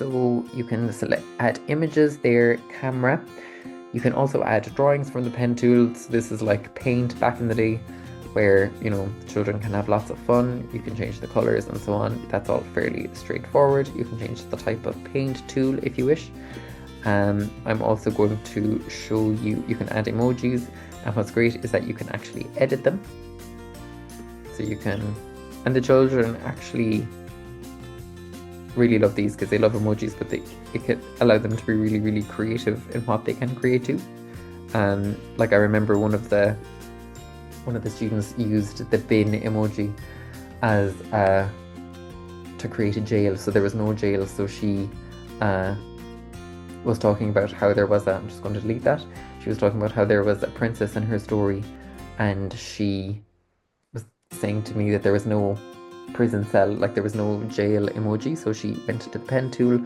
So you can add images there, camera. You can also add drawings from the pen tools. This is like Paint back in the day, where, you know, children can have lots of fun. You can change the colors and so on. That's all fairly straightforward. You can change the type of paint tool if you wish. I'm also going to show you, you can add emojis, and what's great is that you can actually edit them. So you can, and the children actually really love these because they love emojis, but it can allow them to be really, really creative in what they can create too. Like I remember one of the students used the bin emoji as to create a jail. So there was no jail, so she was talking about how there was I'm just going to delete that. She was talking about how there was a princess in her story, and she was saying to me that there was no prison cell, like there was no jail emoji. So she went to the pen tool,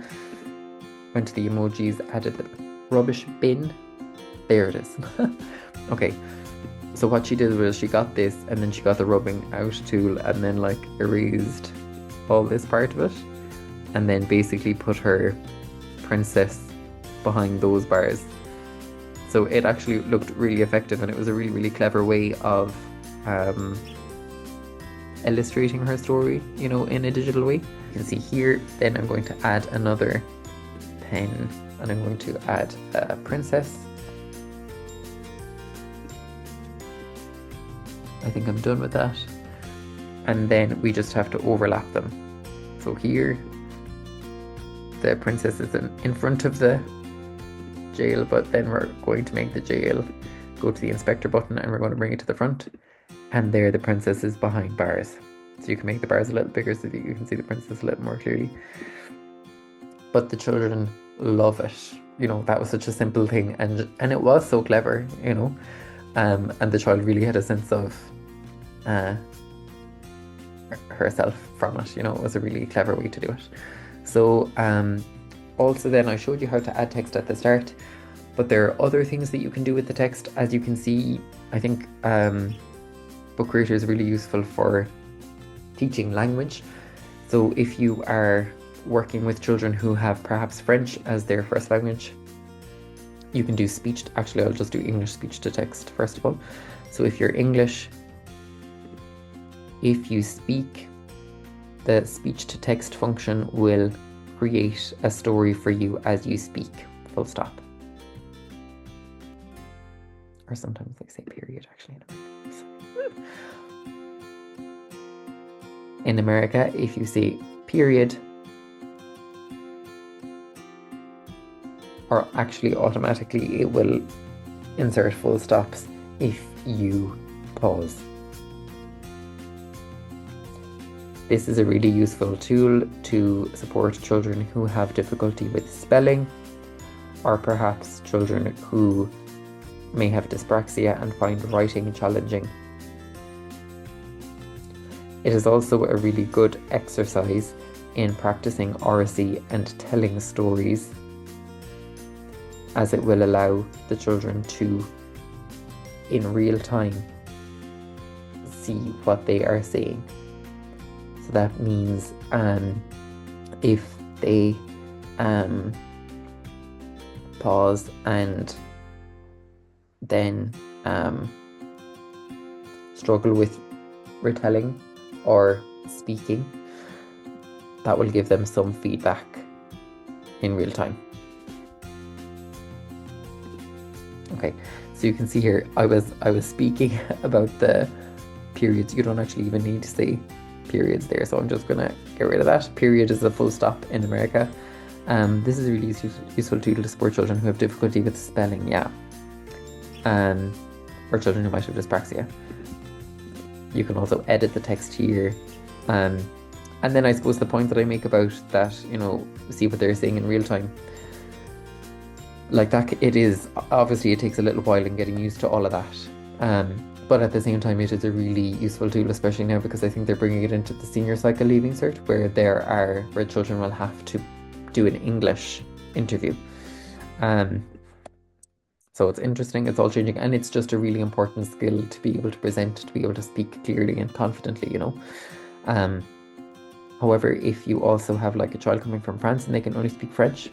went to the emojis, added the rubbish bin. There it is. Okay, so what she did was she got this, and then she got the rubbing out tool, and then like erased all this part of it, and then basically put her princess behind those bars. So it actually looked really effective, and it was a really, really clever way of illustrating her story, you know, in a digital way. You can see here, then I'm going to add another pen, and I'm going to add a princess. I think I'm done with that. And then we just have to overlap them. So here, the princess is in front of the jail, but then we're going to make the jail go to the inspector button, and we're going to bring it to the front. And there the princess is behind bars. So you can make the bars a little bigger so that you can see the princess a little more clearly. But the children love it. You know, that was such a simple thing, and it was so clever, you know. And the child really had a sense of herself from it, you know. It was a really clever way to do it. So also then I showed you how to add text at the start, but there are other things that you can do with the text. As you can see, I think Book Creator is really useful for teaching language. So if you are working with children who have perhaps French as their first language, you can do speech. Actually, I'll just do English speech to text first of all. So if you're English, if you speak, the speech to text function will create a story for you as you speak, full stop. Or sometimes they say period, actually. In America, if you say period, or actually automatically it will insert full stops if you pause. This is a really useful tool to support children who have difficulty with spelling, or perhaps children who may have dyspraxia and find writing challenging. It is also a really good exercise in practicing oracy and telling stories, as it will allow the children to, in real time, see what they are saying. So that means if they pause and then struggle with retelling or speaking, that will give them some feedback in real time. Okay, so you can see here I was speaking about the periods. You don't actually even need to say periods there, so I'm just gonna get rid of that. Period is a full stop in America. This is a really useful tool to support children who have difficulty with spelling, or children who might have dyspraxia. You can also edit the text here, and then I suppose the point that I make about that, you know, see what they're saying in real time, like that, it is obviously, it takes a little while in getting used to all of that, but at the same time it is a really useful tool, especially now because I think they're bringing it into the senior cycle leaving cert, where children will have to do an English interview. So it's interesting, it's all changing, and it's just a really important skill to be able to present, to be able to speak clearly and confidently, you know. However, if you also have like a child coming from France and they can only speak French,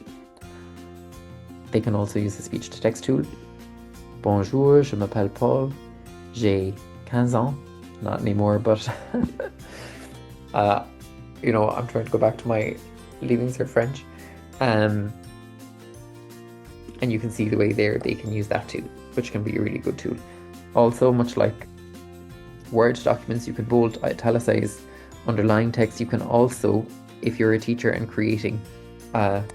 they can also use the speech to text tool. Bonjour, je m'appelle Paul, j'ai 15 ans. Not anymore, but I'm trying to go back to my Leaving Cert French. And you can see the way there they can use that too, which can be a really good tool. Also, much like Word documents, you can bold, italicize, underline text. You can also, if you're a teacher and creating an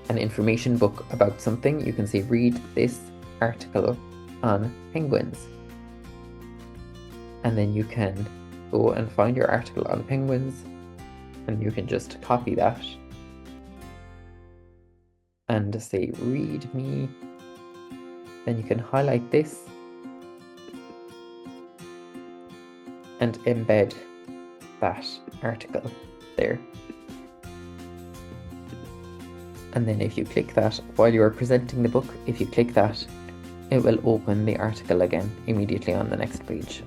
information book about something, you can say, read this article on penguins. And then you can go and find your article on penguins, and you can just copy that and say, read me. Then you can highlight this and embed that article there. And then if you click that, while you are presenting the book, if you click that, it will open the article again immediately on the next page.